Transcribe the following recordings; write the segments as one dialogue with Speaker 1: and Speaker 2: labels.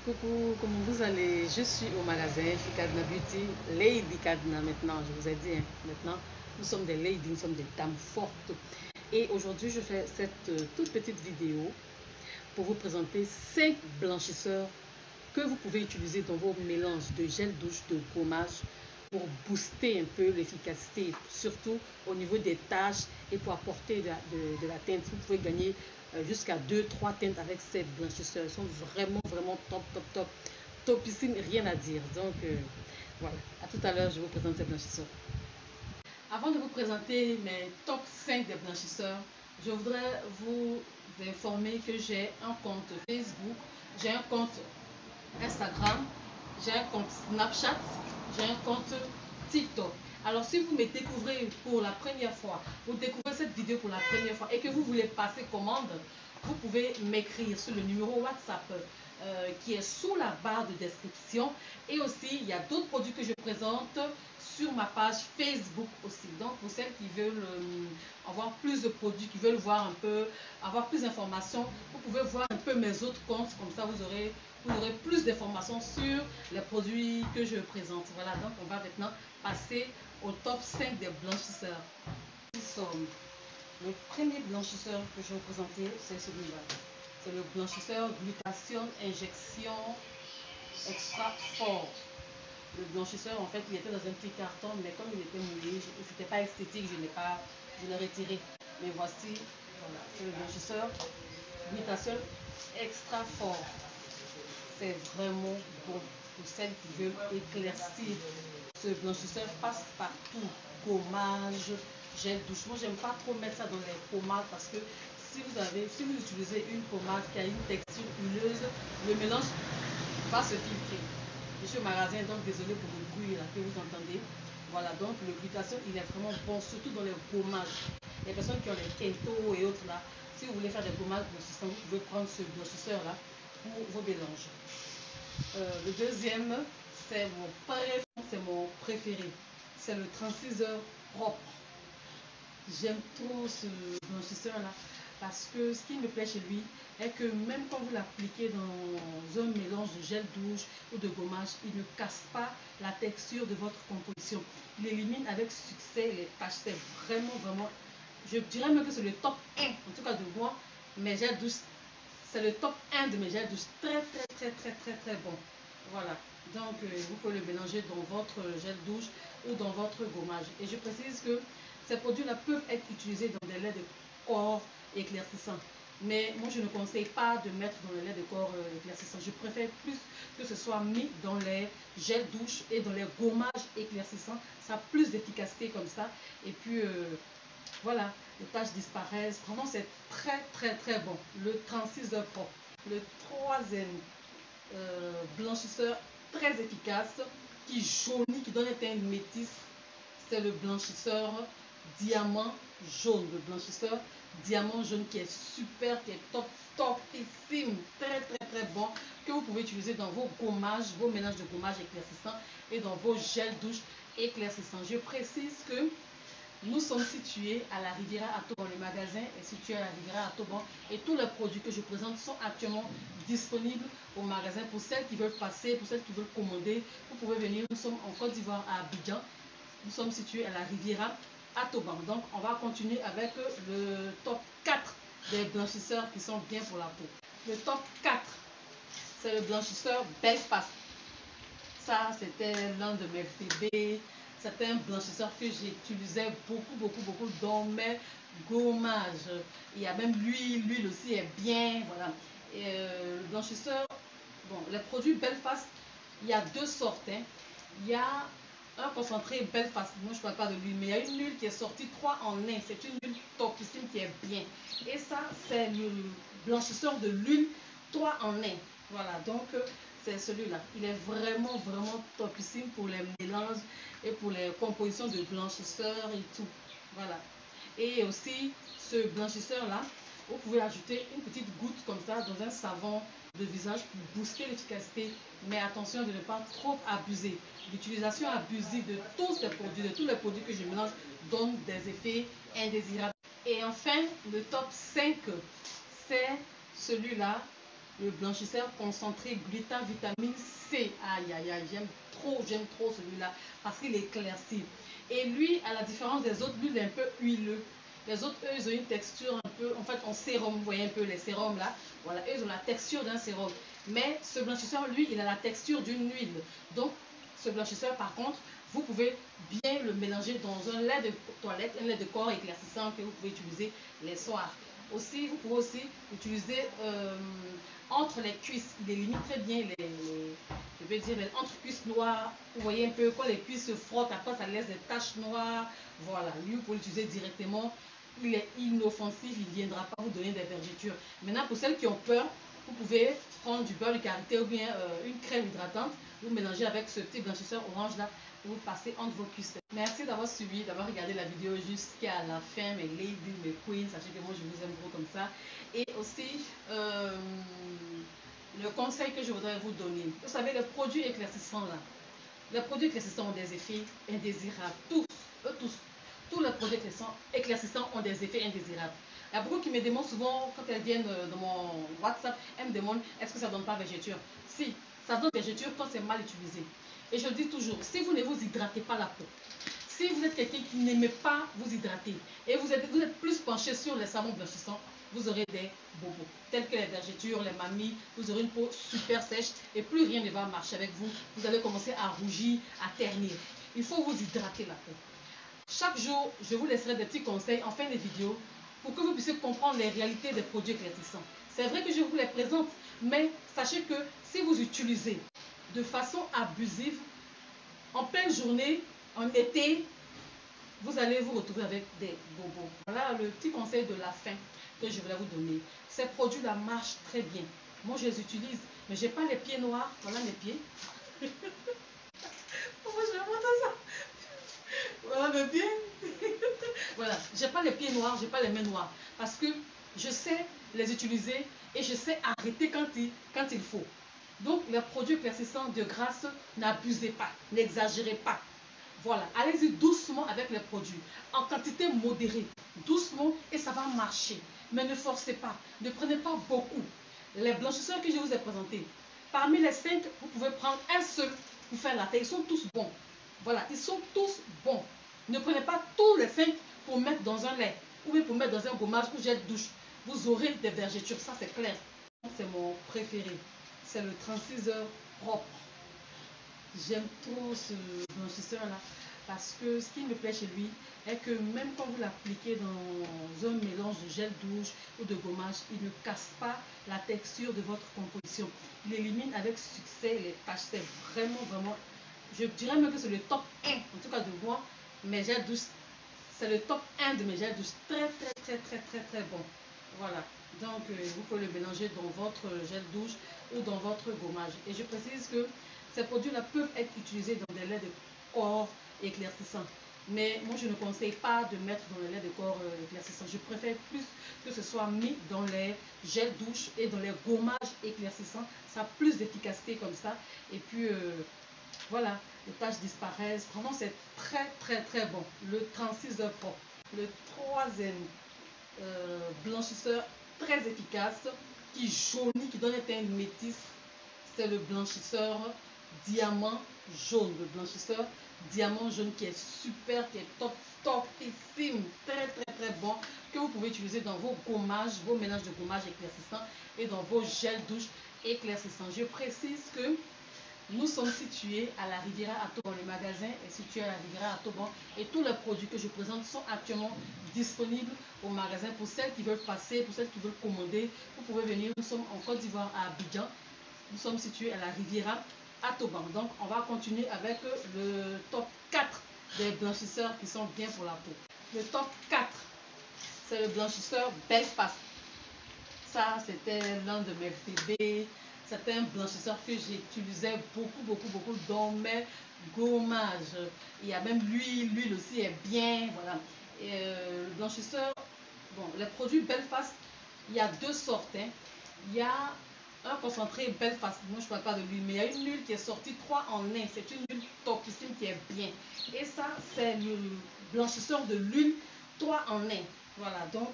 Speaker 1: Coucou, comment vous allez? Je suis au magasin chez Kadna Beauty, Lady Kadna maintenant, je vous ai dit, hein, maintenant nous sommes des ladies, nous sommes des dames fortes. Et aujourd'hui je fais cette toute petite vidéo pour vous présenter 5 blanchisseurs que vous pouvez utiliser dans vos mélanges de gel douche, de gommage pour booster un peu l'efficacité, surtout au niveau des taches et pour apporter de la teinte. Vous pouvez gagner jusqu'à 2-3 teintes avec ces blanchisseurs. Ils sont vraiment top, top, top. Topissime, rien à dire. Donc voilà, à tout à l'heure, je vous présente ces blanchisseurs. Avant de vous présenter mes top 5 des blanchisseurs, je voudrais vous informer que j'ai un compte Facebook, j'ai un compte Instagram, j'ai un compte Snapchat, j'ai un compte TikTok. Alors si vous me découvrez pour la première fois, vous découvrez cette vidéo pour la première fois et que vous voulez passer commande, vous pouvez m'écrire sur le numéro WhatsApp qui est sous la barre de description. Et aussi, il y a d'autres produits que je présente sur ma page Facebook aussi. Donc pour celles qui veulent avoir plus de produits, qui veulent voir un peu, avoir plus d'informations, vous pouvez voir un peu mes autres comptes, comme ça vous aurez plus d'informations sur les produits que je présente. Voilà, donc on va maintenant passer au top 5 des blanchisseurs. Le premier blanchisseur que je vais vous présenter, c'est celui-là. C'est le blanchisseur Glutathione Injection Extra Fort. Le blanchisseur, en fait, il était dans un petit carton, mais comme il était mouillé, c'était pas esthétique, je l'ai retiré. Mais voici, voilà, c'est le blanchisseur Glutathione Extra Fort. C'est vraiment bon pour celles qui veulent éclaircir. Ce blanchisseur passe partout. Gommage, gel douche. Moi, j'aime pas trop mettre ça dans les pommades parce que si vous utilisez une pommade qui a une texture huileuse, le mélange va se filtrer. Je suis au magasin, donc désolé pour le bruit là que vous entendez. Voilà, donc le glutathione, il est vraiment bon, surtout dans les gommages. Les personnes qui ont les kento et autres là, si vous voulez faire des gommages blanchissants, vous pouvez prendre ce blanchisseur là pour vos mélanges. Le deuxième, c'est mon préféré. C'est le transciseur propre. J'aime trop ce blanchisseur là parce que ce qui me plaît chez lui est que même quand vous l'appliquez dans un mélange de gel douche ou de gommage, il ne casse pas la texture de votre composition. Il élimine avec succès les taches. C'est vraiment, je dirais même que c'est le top 1, en tout cas de moi, mes gels douche. C'est le top 1 de mes gels douche. Très bon. Voilà. Donc, vous pouvez le mélanger dans votre gel douche ou dans votre gommage. Et je précise que ces produits-là peuvent être utilisés dans des laits de corps éclaircissants. Mais moi, je ne conseille pas de mettre dans le lait de corps éclaircissant. Je préfère plus que ce soit mis dans les gels douche et dans les gommages éclaircissants. Ça a plus d'efficacité comme ça. Et puis, voilà, les taches disparaissent. Vraiment, c'est très bon. Le 36 heures propre. Le troisième blanchisseur très efficace qui jaunit, qui donne un teint métis, c'est le blanchisseur diamant jaune. Le blanchisseur diamant jaune qui est super, qui est topissime, très bon, que vous pouvez utiliser dans vos gommages, vos mélanges de gommage éclaircissants et dans vos gels douche éclaircissants. Je précise que nous sommes situés à la Riviera à Toban. Le magasin est situé à la Riviera à Toban et tous les produits que je présente sont actuellement disponibles au magasin. Pour celles qui veulent passer, pour celles qui veulent commander, vous pouvez venir. Nous sommes en Côte d'Ivoire à Abidjan. Nous sommes situés à la Riviera à Toban. Donc on va continuer avec le top 4 des blanchisseurs qui sont bien pour la peau. Le top 4, c'est le blanchisseur Belfast. Ça, c'était l'un de mes bébés. C'était un blanchisseur que j'utilisais beaucoup dans mes gommages. Il y a même l'huile aussi est bien, voilà. Et le blanchisseur, bon, les produits Belfast, il y a deux sortes. Hein. Il y a un concentré Belfast, moi je ne parle pas de l'huile, mais il y a une huile qui est sortie 3 en 1. C'est une huile topissime qui est bien. Et ça, c'est le blanchisseur de l'huile 3 en 1. Voilà, donc c'est celui-là. Il est vraiment topissime pour les mélanges et pour les compositions de blanchisseurs et tout. Voilà. Et aussi, ce blanchisseur-là, vous pouvez ajouter une petite goutte comme ça dans un savon de visage pour booster l'efficacité. Mais attention de ne pas trop abuser. L'utilisation abusive de tous ces produits, de tous les produits que je mélange, donne des effets indésirables. Et enfin, le top 5, c'est celui-là. le blanchisseur concentré gluta vitamine C. Aïe, aïe, aïe, j'aime trop celui-là parce qu'il éclaircit. Et lui, à la différence des autres, lui, il est un peu huileux. Les autres, eux, ils ont une texture un peu, en fait, en sérum. Vous voyez un peu les sérums là. Voilà, eux, ils ont la texture d'un sérum. Mais ce blanchisseur, lui, il a la texture d'une huile. Donc, ce blanchisseur, par contre, vous pouvez bien le mélanger dans un lait de toilette, un lait de corps éclaircissant que vous pouvez utiliser les soirs. Aussi, vous pouvez aussi utiliser entre les cuisses. Il élimine très bien je vais dire, les entre-cuisses noires. Vous voyez un peu, quand les cuisses se frottent, après ça laisse des taches noires. Voilà, lui, vous pouvez l'utiliser directement. Il est inoffensif, il ne viendra pas vous donner des vergetures. Maintenant, pour celles qui ont peur, vous pouvez prendre du beurre de karité ou bien une crème hydratante. Vous mélangez avec ce petit blanchisseur orange là. Vous passez entre vos cuisses. Merci d'avoir suivi, d'avoir regardé la vidéo jusqu'à la fin, mes ladies, mes queens. Sachez que moi je vous aime gros comme ça. Et aussi, le conseil que je voudrais vous donner. Vous savez, les produits éclaircissants là, les produits éclaircissants ont des effets indésirables. Tous les produits éclaircissants ont des effets indésirables. Il y a beaucoup qui me demandent souvent, quand elles viennent dans mon WhatsApp, elles me demandent est-ce que ça ne donne pas vergeture. Si, ça donne vergeture quand c'est mal utilisé. Et je dis toujours, si vous ne vous hydratez pas la peau, si vous êtes quelqu'un qui n'aimait pas vous hydrater et vous êtes plus penché sur les savons blanchissants, vous aurez des bobos, tels que les vergetures, les mamies. Vous aurez une peau super sèche et plus rien ne va marcher avec vous. Vous allez commencer à rougir, à ternir. Il faut vous hydrater la peau. Chaque jour, je vous laisserai des petits conseils en fin de vidéo pour que vous puissiez comprendre les réalités des produits éclaircissants. C'est vrai que je vous les présente, mais sachez que si vous utilisez de façon abusive, en pleine journée, en été, vous allez vous retrouver avec des bobos. Voilà le petit conseil de la fin que je voulais vous donner. Ces produits-là marchent très bien. Moi, je les utilise, mais je n'ai pas les pieds noirs. Voilà mes pieds. Pourquoi je vais montrer ça? Voilà mes pieds. Voilà, j'ai pas les pieds noirs, j'ai pas les mains noires. Parce que je sais les utiliser et je sais arrêter quand il faut. Donc, les produits éclaircissants de grâce, n'abusez pas, n'exagérez pas. Voilà, allez-y doucement avec les produits, en quantité modérée, doucement et ça va marcher. Mais ne forcez pas, ne prenez pas beaucoup. Les blanchisseurs que je vous ai présentés, parmi les 5, vous pouvez prendre un seul pour faire la taille. Ils sont tous bons. Voilà, ils sont tous bons. Ne prenez pas tous les 5 pour mettre dans un lait ou bien pour mettre dans un gommage ou gel douche. Vous aurez des vergetures, ça c'est clair. C'est mon préféré. C'est le 36 heures propre. J'aime trop ce blanchisseur-là parce que ce qui me plaît chez lui est que même quand vous l'appliquez dans un mélange de gel douche ou de gommage, il ne casse pas la texture de votre composition. Il élimine avec succès les taches. C'est vraiment, je dirais même que c'est le top 1, en tout cas de moi, mes gels douches. C'est le top 1 de mes gels douches. Très bon. Voilà. Donc, vous pouvez le mélanger dans votre gel douche ou dans votre gommage. Et je précise que ces produits-là peuvent être utilisés dans des laits de corps éclaircissants. Mais moi, je ne conseille pas de mettre dans les laits de corps éclaircissants. Je préfère plus que ce soit mis dans les gels douche et dans les gommages éclaircissants. Ça a plus d'efficacité comme ça. Et puis, voilà, les taches disparaissent. Vraiment, c'est très bon. Le 36 heures propre. Le troisième blanchisseur très efficace, qui jaunit, qui donne un teint métis, c'est le blanchisseur diamant jaune. Le blanchisseur diamant jaune qui est super, qui est topissime, très bon, que vous pouvez utiliser dans vos gommages, vos mélanges de gommage éclaircissants et dans vos gels douche éclaircissants. Je précise que nous sommes situés à la Riviera à Toban. Le magasin est situé à la Riviera à Toban et tous les produits que je présente sont actuellement disponibles au magasin. Pour celles qui veulent passer, pour celles qui veulent commander, vous pouvez venir. Nous sommes en Côte d'Ivoire à Abidjan. Nous sommes situés à la Riviera à Toban. Donc, on va continuer avec le top 4 des blanchisseurs qui sont bien pour la peau. Le top 4, c'est le blanchisseur Belfast. Ça, c'était l'un de mes bébés. C'était un blanchisseur que j'utilisais beaucoup dans mes gommages. Il y a même l'huile aussi est bien. Voilà. Et, le blanchisseur, bon, les produits Belfast, il y a deux sortes. Hein. Il y a un concentré Belfast. Moi, je ne parle pas de l'huile, mais il y a une huile qui est sortie 3 en 1. C'est une huile topissime qui est bien. Et ça, c'est le blanchisseur de l'huile 3 en 1. Voilà, donc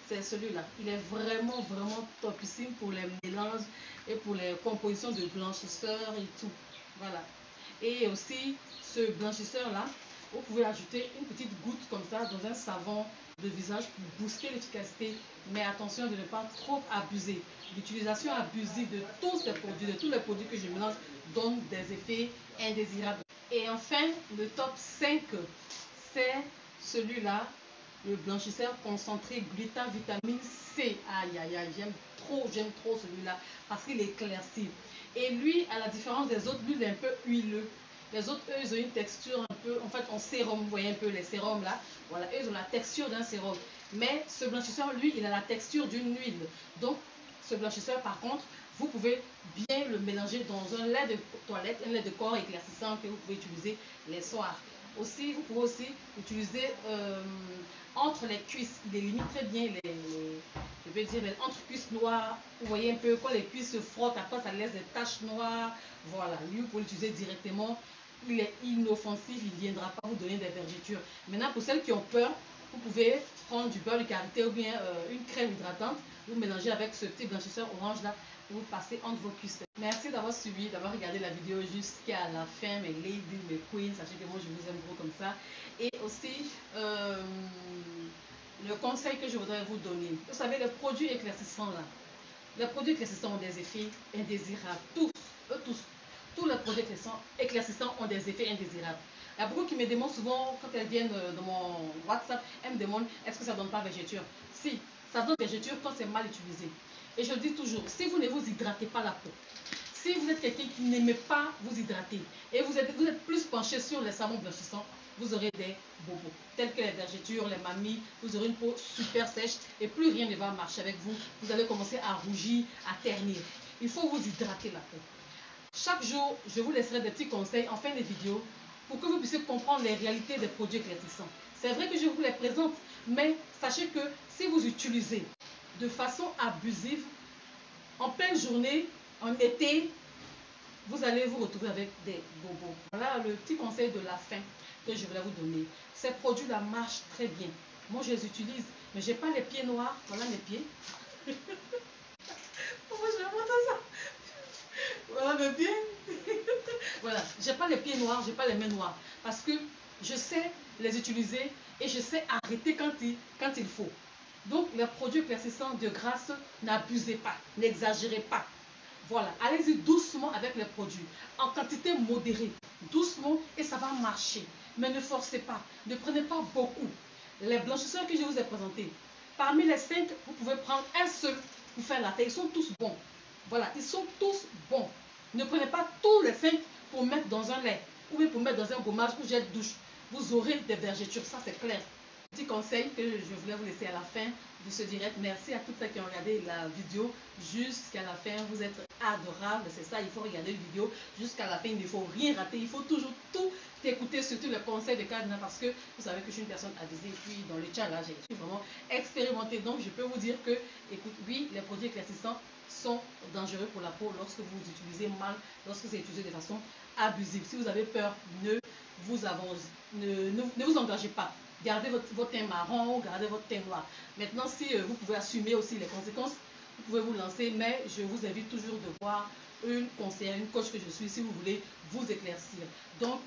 Speaker 1: c'est celui-là. Il est vraiment, vraiment topissime pour les mélanges et pour les compositions de blanchisseurs et tout. Voilà. Et aussi, ce blanchisseur-là, vous pouvez ajouter une petite goutte comme ça dans un savon de visage pour booster l'efficacité. Mais attention de ne pas trop abuser. L'utilisation abusive de tous ces produits, de tous les produits que je mélange, donne des effets indésirables. Et enfin, le top 5, c'est celui-là, le blanchisseur concentré gluta vitamine C. Aïe, aïe, aïe, j'aime trop celui-là parce qu'il éclaircit. Et lui, à la différence des autres, lui, il est un peu huileux. Les autres, eux, ils ont une texture un peu, en fait, en sérum. Vous voyez un peu les sérums là. Voilà, eux, ils ont la texture d'un sérum. Mais ce blanchisseur, lui, il a la texture d'une huile. Donc, ce blanchisseur, par contre, vous pouvez bien le mélanger dans un lait de toilette, un lait de corps éclaircissant que vous pouvez utiliser les soirs. Aussi, vous pouvez aussi utiliser entre les cuisses. Il élimine très bien je vais dire, les entre-cuisses noires. Vous voyez un peu, quand les cuisses se frottent, après ça laisse des taches noires. Voilà, lui, vous pouvez l'utiliser directement. Il est inoffensif, il ne viendra pas vous donner des vergetures. Maintenant, pour celles qui ont peur, vous pouvez prendre du beurre de karité ou bien une crème hydratante. Vous mélangez avec ce petit blanchisseur orange là. Vous passez entre vos cuisses. Merci d'avoir suivi, d'avoir regardé la vidéo jusqu'à la fin, mes ladies, mes queens. Sachez que moi je vous aime gros comme ça. Et aussi, le conseil que je voudrais vous donner. Vous savez, les produits éclaircissants là, les produits éclaircissants ont des effets indésirables. Tous les produits éclaircissants ont des effets indésirables. Il y a beaucoup qui me demandent souvent, quand elles viennent dans mon WhatsApp, elles me demandent est-ce que ça ne donne pas vergeture. Si, ça donne vergeture quand c'est mal utilisé. Et je dis toujours, si vous ne vous hydratez pas la peau, si vous êtes quelqu'un qui n'aimait pas vous hydrater et vous êtes plus penché sur les savons blanchissants, vous aurez des bobos, tels que les vergetures, les mamies. Vous aurez une peau super sèche et plus rien ne va marcher avec vous. Vous allez commencer à rougir, à ternir. Il faut vous hydrater la peau. Chaque jour, je vous laisserai des petits conseils en fin de vidéo pour que vous puissiez comprendre les réalités des produits éclaircissants. C'est vrai que je vous les présente, mais sachez que si vous utilisez de façon abusive, en pleine journée, en été, vous allez vous retrouver avec des bobos. Voilà le petit conseil de la fin que je voulais vous donner. Ces produits-là marchent très bien. Moi, je les utilise, mais je n'ai pas les pieds noirs. Voilà mes pieds. Pourquoi je vais montrer ça? Voilà mes pieds. Voilà, je n'ai pas les pieds noirs, je n'ai pas les mains noires. Parce que je sais les utiliser et je sais arrêter quand il faut. Donc, les produits éclaircissants, de grâce, n'abusez pas, n'exagérez pas. Voilà, allez-y doucement avec les produits, en quantité modérée, doucement, et ça va marcher. Mais ne forcez pas, ne prenez pas beaucoup. Les blanchisseurs que je vous ai présentés, parmi les 5, vous pouvez prendre un seul pour faire la taille. Ils sont tous bons. Voilà, ils sont tous bons. Ne prenez pas tous les 5 pour mettre dans un lait, ou bien pour mettre dans un gommage ou gel douche. Vous aurez des vergetures, ça c'est clair. Petit conseil que je voulais vous laisser à la fin de ce direct. Merci à toutes celles qui ont regardé la vidéo jusqu'à la fin. Vous êtes adorables, c'est ça, il faut regarder la vidéo jusqu'à la fin. Il ne faut rien rater, il faut toujours tout écouter, surtout les conseils de Kadna, parce que vous savez que je suis une personne avisée. Et puis dans le challenge, je suis vraiment expérimentée. Donc je peux vous dire que, écoute, oui, les produits éclaircissants sont dangereux pour la peau lorsque vous les utilisez mal, lorsque c'est utilisé de façon abusive. Si vous avez peur, ne vous engagez pas. Gardez votre teint marron, gardez votre teint noir. Maintenant, si vous pouvez assumer aussi les conséquences, vous pouvez vous lancer, mais je vous invite toujours de voir une conseillère, une coach que je suis, si vous voulez vous éclaircir. Donc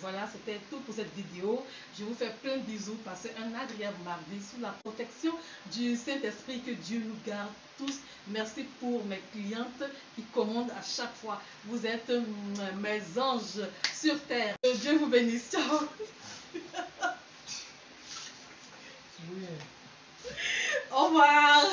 Speaker 1: voilà, c'était tout pour cette vidéo. Je vous fais plein de bisous, passez un agréable mardi sous la protection du Saint-Esprit, que Dieu nous garde tous. Merci pour mes clientes qui commandent à chaque fois. Vous êtes mes anges sur terre. Dieu vous bénisse. Ciao. Au revoir.